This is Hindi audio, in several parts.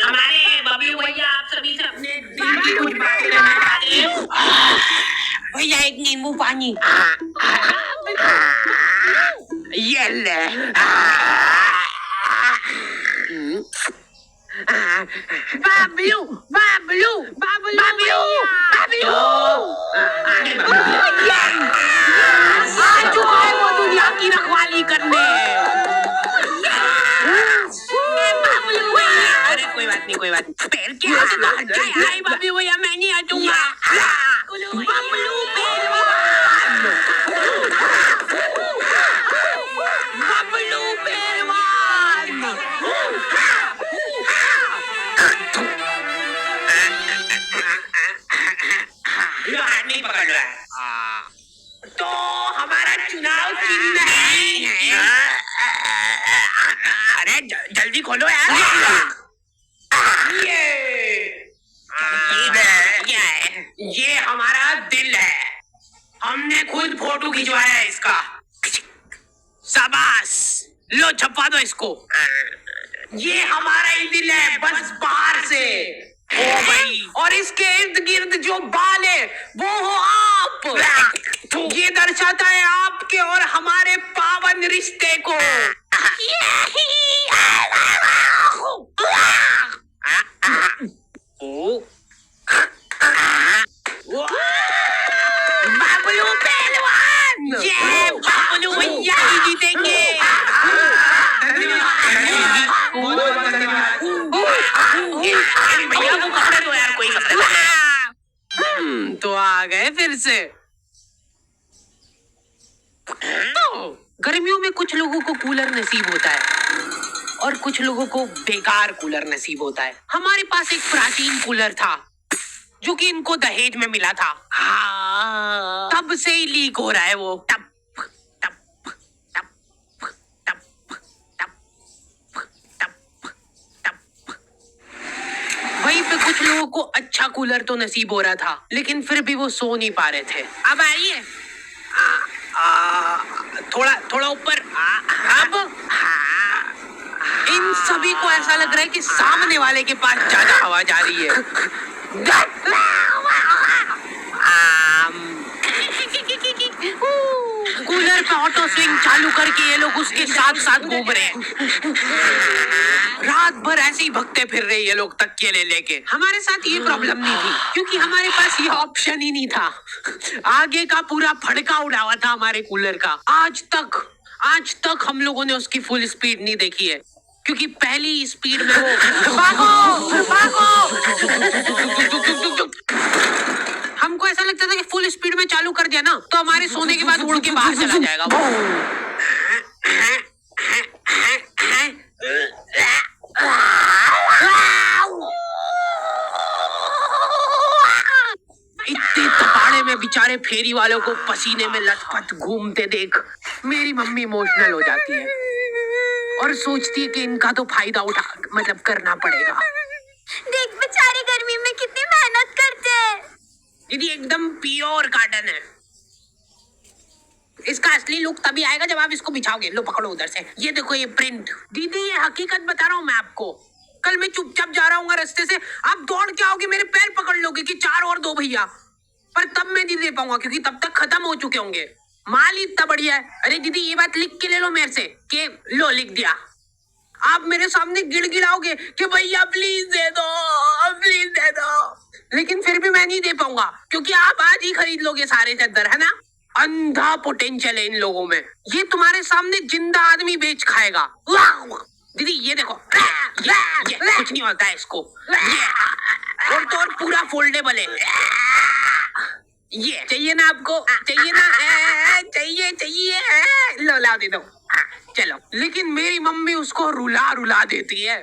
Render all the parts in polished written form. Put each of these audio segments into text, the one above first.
हमारे बबलू भैया आप सभी से अपने दिल की कुछ बातें कहना चाहते हैं। भैया एक नींबू पानी। ये ले। बाबलू बाबलू बाबलू बाबलू आ चुका है वो दुनिया की रखवाली करने। अरे कोई बात नहीं कोई बात नहीं। पैर के हाथ से तो हट जाए। हाय बाबलू भैया मैं नहीं हटूंगा। बाबलू पहलवान बाबलू पहलवान। हाथ नहीं पकड़ रहा है। तो हमारा चुनाव चिन्ह है। अरे जल्दी खोलो यार। ये हमारा दिल है। हमने खुद फोटो खिंचवाया है इसका। शाबाश लो छपवा दो इसको। ये हमारा ही दिल है बस बाहर से। ओ भाई और इसके इर्द गिर्द जो बाल है वो हो आप। ये दर्शाता है आपके और हमारे पावन रिश्ते को। बाबलू पहलवान ये बाबलू भैया ही जीतेंगे। भैया वो कपड़े दो यार कोई कपड़े दो। तो आ गए फिर से। तो गर्मियों में कुछ लोगों को कूलर नसीब होता है और कुछ लोगों को बेकार कूलर नसीब होता है। हमारे पास एक प्राचीन कूलर था जो कि इनको दहेज में मिला था। तब से ही लीक हो रहा है वो। टप टप टप टप टप टप टप। वहीं पे कुछ लोगों को अच्छा कूलर तो नसीब हो रहा था लेकिन फिर भी वो सो नहीं पा रहे थे। अब आइए थोड़ा थोड़ा ऊपर। अब इन सभी को ऐसा लग रहा है कि सामने वाले के पास ज्यादा हवा जा रही है। कूलर पे ऑटो स्विंग चालू करके ये लोग उसके साथ साथ घूम रहे हैं। रात भर ऐसे ही भगते फिर रहे ये लोग तकिए ले लेके। हमारे साथ ये प्रॉब्लम नहीं थी क्योंकि हमारे पास ये ऑप्शन ही नहीं था। आगे का पूरा फड़का उड़ा हुआ था हमारे कूलर का। आज तक हम लोगों ने उसकी फुल स्पीड नहीं देखी है क्योंकि पहली स्पीड में वो भागो हमको ऐसा लगता था कि फुल स्पीड में चालू कर दिया ना तो हमारे सोने के बाद उड़ के बाहर चला जाएगा वो। इतने तपाड़े में बेचारे फेरी वालों को पसीने में लथपथ घूमते देख मेरी मम्मी इमोशनल हो जाती है और सोचती है कि इनका तो फायदा करना पड़ेगा। देख बेचारे गर्मी में कितनी मेहनत करते हैं। दीदी एकदम प्योर कॉटन है। इसका असली लुक तभी आएगा जब आप इसको बिछाओगे। लो पकड़ो उधर से। ये देखो ये प्रिंट। दीदी ये हकीकत बता रहा हूँ मैं आपको। कल मैं चुपचाप जा रहा हूँ रास्ते से, आप दौड़ के आओगे मेरे पैर पकड़ लोगे कि 4 और 2 भैया, पर तब मैं नहीं दे पाऊंगा क्योंकि तब तक खत्म हो चुके होंगे। माल ही इतना बढ़िया है। अरे दीदी ये बात लिख के ले लो मेरे से कि लो लिख दिया। आप मेरे सामने गिड़गिड़ाओगे कि भैया प्लीज दे दो प्लीज दे दो, लेकिन फिर भी मैं नहीं दे पाऊंगा क्योंकि आप आज ही खरीद लोगे सारे चद्दर, है ना। अंधा पोटेंशियल है इन लोगों में। ये तुम्हारे सामने जिंदा आदमी बेच खाएगा। दीदी ये देखो ये कुछ नहीं होता है इसको। ये और तो और पूरा फोल्डेबल है। ये चाहिए ना आपको? चाहिए ना? चाहिए लो ला दे दो। चलो, लेकिन मेरी मम्मी उसको रुला रुला देती है।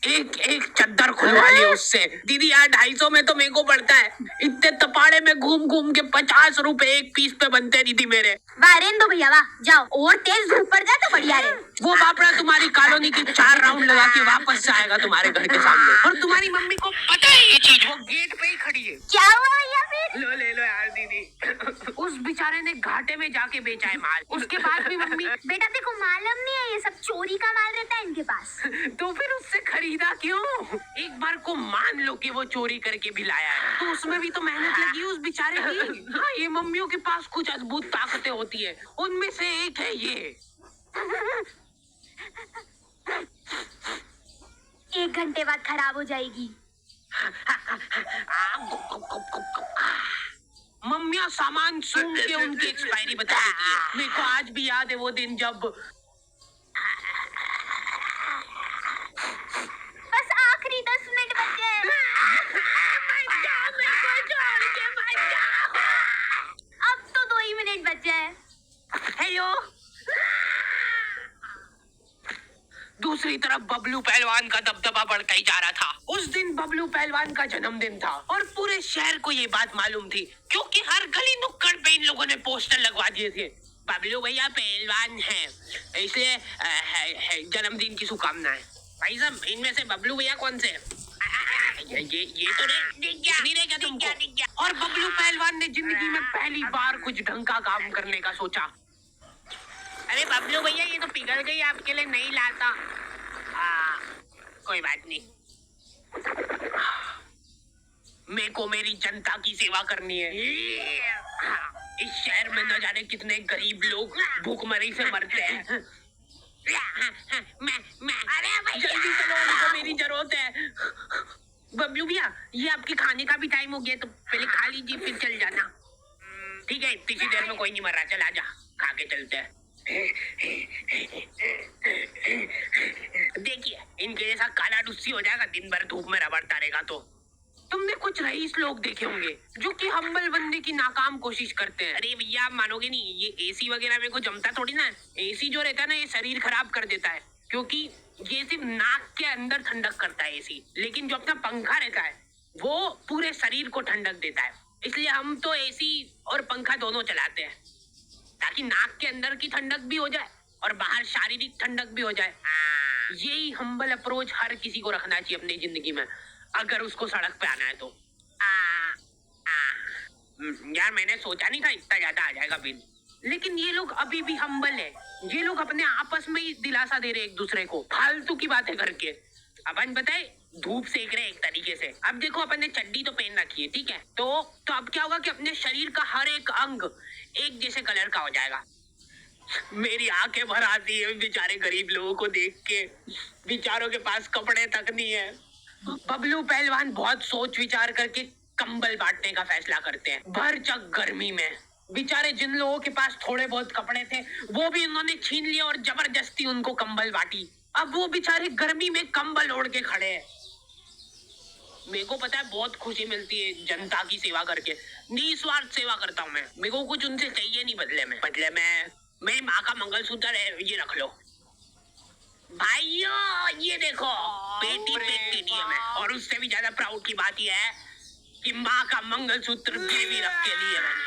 एक एक चद्दर खुलवा ली उससे। दीदी यार 250 में तो मेरे को पड़ता है। इतने तपाड़े में घूम घूम के 50 रुपए एक पीस पे बनते दीदी मेरे। वाह रेंदो भैया वाह, जाओ और तेज धूप पड़ जाए तो बढ़िया रहे। वो बापड़ा तुम्हारी कॉलोनी की 4 राउंड लगा के वापस से आएगा तुम्हारे घर के सामने। और तुम्हारी मम्मी को पता है ये चीज, वो गेट पे ही खड़ी है। क्या हुआ भैया फिर? लो ले लो यार दीदी। उस बेचारे ने घाटे में जाके बेचा है माल। उसके बाद भी मम्मी बेटा देखो मालूम नहीं है ये सब चोरी का माल रहता है, के पास। तो फिर उससे खरीदा क्यों? एक बार को मान लो कि वो चोरी करके भी लाया है, तो उसमें भी तो मेहनत लगी उस बेचारे की। हाँ, ये मम्मियों के पास कुछ अद्भुत ताकतें होती है, उनमें से एक है ये। 1 घंटे बाद खराब हो जाएगी। मम्मियाँ सामान सूंघ के उनकी एक्सपायरी बता देती है। मेरे को आज भी याद है वो दिन जब बस आखिरी 10 मिनट बचे हैं। अब तो 2 ही मिनट बचे हैं। हेलो। दूसरी तरफ बबलू पहलवान का दबदबा बढ़ता ही जा रहा था। उस दिन बबलू पहलवान का जन्मदिन था और पूरे शहर को ये बात मालूम थी, क्योंकि हर गली नुक्कड़ पे इन लोगों ने पोस्टर लगवा दिए थे। बबलू भैया पहलवान हैं, इसलिए जन्मदिन की शुभकामनाएं। भाई साहब, इनमें से बबलू भैया कौन से? ये तो नहीं रहेगा तुमको। और बबलू पहलवान ने जिंदगी में पहली बार कुछ ढंग का काम करने का सोचा। अरे बबलू भैया, ये तो पिघल गई, आपके लिए नहीं लाता। कोई बात नहीं, मेरे को मेरी जनता की सेवा करनी है। इस शहर में न जाने कितने गरीब लोग भूखमरी से मरते हैं। अरे जल्दी चलो, उनको मेरी जरूरत है। बबलू भैया, ये आपके खाने का भी टाइम हो गया, तो पहले खा लीजिए फिर चल जाना। ठीक है, इतनी देर में कोई नहीं मर रहा, चल आजा, खा के चलते हैं। देखिए, इनके जैसा काला डुस्सी हो जाएगा, दिन भर धूप में रबड़ता रहेगा। तो तुमने कुछ रईस लोग देखे होंगे जो कि हम्बल बनने की नाकाम कोशिश करते हैं। अरे भैया, आप मानोगे नहीं, ये एसी वगैरह में को जमता थोड़ी ना। एसी जो रहता है ना, ये शरीर खराब कर देता है, क्योंकि ये सिर्फ नाक के अंदर ठंडक करता है एसी, लेकिन जो अपना पंखा रहता है वो पूरे शरीर को ठंडक देता है। इसलिए हम तो एसी और पंखा दोनों चलाते हैं, ताकि नाक के अंदर की ठंडक भी हो जाए और बाहर शारीरिक ठंडक भी हो जाए। यही हम्बल अप्रोच हर किसी को रखना चाहिए अपनी जिंदगी में, अगर उसको सड़क पे आना है तो। यार, मैंने सोचा नहीं था इतना ज्यादा आ जाएगा बिल, लेकिन ये लोग अभी भी हम्बल है। ये लोग अपने आपस में ही दिलासा दे रहे एक दूसरे को, फालतू की बातें करके। अपन बताए, धूप सेक रहे एक तरीके से। अब देखो, अपन ने चड्डी तो पहन रखी है, ठीक है, तो अब क्या होगा कि अपने शरीर का हर एक अंग एक जैसे कलर का हो जाएगा। मेरी आंखें भर आती है बेचारे गरीब लोगों को देख के, बेचारों के पास कपड़े तक नहीं है। बबलू पहलवान बहुत सोच विचार करके कंबल बांटने का फैसला करते हैं। भर चक गर्मी में बेचारे जिन लोगों के पास थोड़े बहुत कपड़े थे, वो भी उन्होंने छीन लिया और जबरदस्ती उनको कंबल बांटी। अब वो बेचारे गर्मी में कंबल ओढ़ के खड़े हैं। मेरे को पता है, बहुत खुशी मिलती है जनता की सेवा करके। निस्वार्थ सेवा करता हूँ मैं, मेरे को कुछ उनसे चाहिए नहीं बदले में मेरी माँ का मंगलसूत्र है, ये रख लो। भाइयों, ये देखो, बेटी पे टीडीएम है, और उससे भी ज्यादा प्राउड की बात यह है कि माँ का मंगलसूत्र गिरवी रख के लिए मैंने।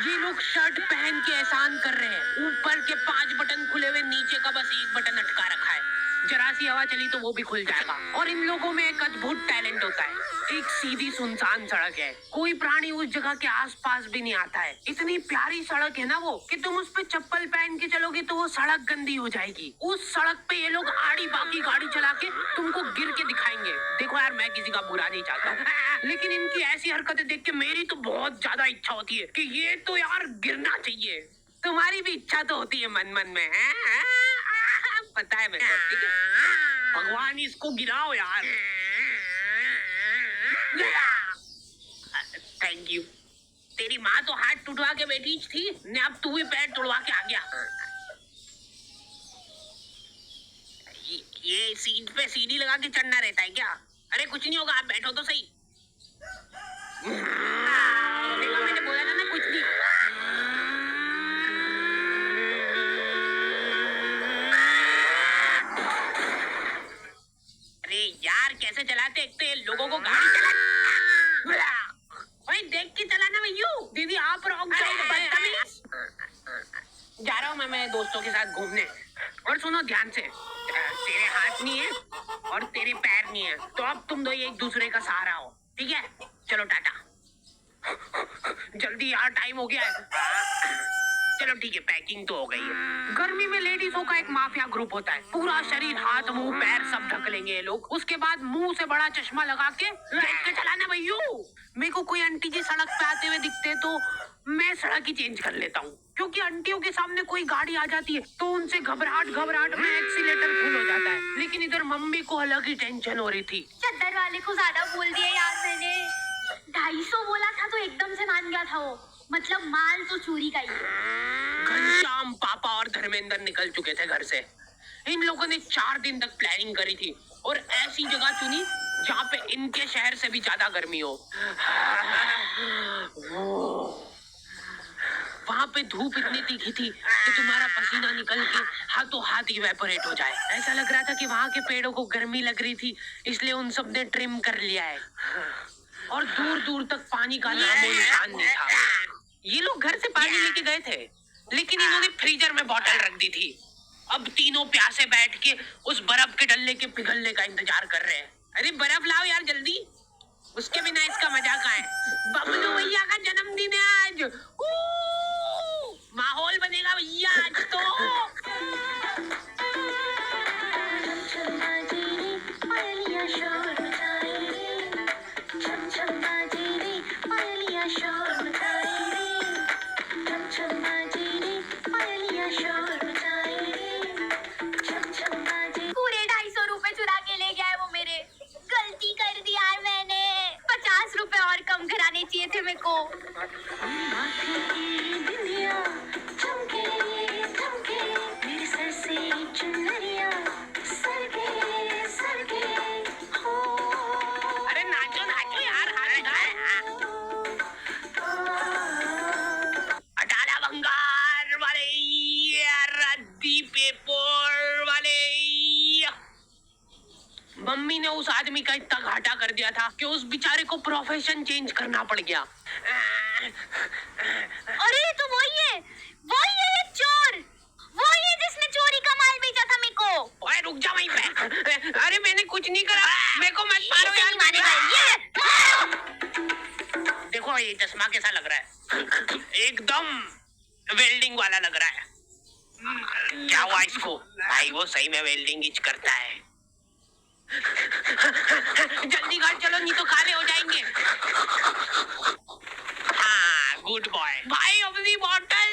ये लोग शर्ट पहन के एहसान कर रहे हैं, ऊपर के 5 बटन खुले हुए, नीचे का बस 1 बटन अटका रखा है। जरा सी हवा चली तो वो भी खुल जाएगा। और इन लोगों में एक अद्भुत टैलेंट होता है। एक सीधी सुनसान सड़क है, कोई प्राणी उस जगह के आसपास भी नहीं आता है। इतनी प्यारी सड़क है ना वो, कि तुम उस पे चप्पल पहन के चलोगे तो वो सड़क गंदी हो जाएगी। उस सड़क पे ये लोग आड़ी बाकी गाड़ी चला के तुमको गिर के दिखाएंगे। देखो यार, मैं किसी का बुरा नहीं चाहता, लेकिन इनकी ऐसी हरकतें देख के मेरी तो बहुत ज्यादा इच्छा होती है कि ये तो यार गिरना चाहिए। तुम्हारी भी इच्छा तो होती है मन मन में, है? पता है मेरे को, ठीक है? भगवान इसको गिराओ यार। Thank you. तेरी माँ तो हाथ टूटवा के बैठी थी ने, अब तू भी पैर तोड़वा के आ गया। ये सीट पे सीढ़ी लगा के चढ़ना रहता है क्या? अरे कुछ नहीं होगा, आप बैठो तो सही। देखो, मैंने बोला था ना, कुछ नहीं। अरे यार, कैसे चलाते? एक तो ये लोगों को गाड़ी चला, भाई देख के चलाना भैया। दीदी आप रॉन्ग साइड, बदतमीज। जा रहा हूँ मैं मेरे दोस्तों के साथ घूमने। और सुनो ध्यान से, तेरे हाथ नहीं है और तेरे पैर नहीं है, तो अब तुम दो एक दूसरे का सहारा हो, ठीक है? चलो टाटा। जल्दी यार, टाइम हो गया है। चलो ठीक है, पैकिंग तो हो गई है। गर्मी में लेडीजों का एक माफिया ग्रुप होता है। पूरा शरीर, हाथ, मुंह, पैर सब ढक लेंगे ये लोग। उसके बाद मुंह से बड़ा चश्मा लगा के देख के चलाना भैयू। मेरे को कोई आंटी जी सड़क पे आते हुए दिखते तो मैं सड़क ही चेंज कर लेता हूँ, क्योंकि आंटियों के सामने कोई गाड़ी आ जाती है तो उनसे घबराहट में एक्सीलेटर फुल हो जाता है। लेकिन इधर मम्मी को अलग ही टेंशन हो रही थी। चद्दर वाले को ज्यादा बोल दिया यार मैंने। 250 बोला था तो एकदम से मान गया था वो। मतलब माल तो चोरी का ही है। घनश्याम, पापा और धर्मेंद्र निकल चुके थे घर से। इन लोगों ने 4 दिन तक प्लानिंग करी थी और ऐसी जगह चुनी जहाँ पे इनके शहर से भी ज्यादा गर्मी हो। वहाँ पे धूप इतनी तीखी थी कि तुम्हारा पसीना निकल के हाथों हाथ इवेपोरेट हो जाए। ऐसा लग रहा था कि वहाँ के पेड़ों को गर्मी लग रही थी, इसलिए उन सब ने ट्रिम कर लिया है। और दूर दूर तक पानी का नामो निशान नहीं था। ये लोग घर से पानी लेके गए थे, लेकिन इन्होंने फ्रीजर में बोतल रख दी थी। अब तीनों प्यासे बैठ के उस बर्फ के डल्ले के पिघलने का इंतजार कर रहे हैं। अरे बर्फ लाओ यार जल्दी, उसके बिना इसका मजा कहाँ है। बबलू भैया का जन्मदिन है आज। माहौल बनेगा भैया आज तो। पूरे 250 रुपए चुरा के ले गया है वो मेरे। गलती कर दी यार मैंने। 50 रुपए और कम कराने चाहिए थे मेरे को। अरे नाचो नाचो यार, हाथ उठाओ। अटाला भंगार वाले, रद्दी पेपर वाले। मम्मी ने उस आदमी का इतना घाटा कर दिया था कि उस बेचारे को प्रोफेशन चेंज करना पड़ गया। अरे ये तो वही है ये चोर। वही है जिसने चोरी का माल बेचा था मेरे को। ओए रुक जा वहीं पे। अरे मैंने कुछ नहीं करा, मेरे को मत मारो इससे यार। नहीं मानेगा ये। देखो ये चश्मा कैसा लग रहा है? एकदम वेल्डिंग वाला लग रहा है। क्या हुआ इसको? भाई वो सही में वेल्डिंग इच करता है। जल्दी घर चलो, नहीं तो काले हो जाएंगे। हाँ गुड बॉय। भाई अपनी बॉटल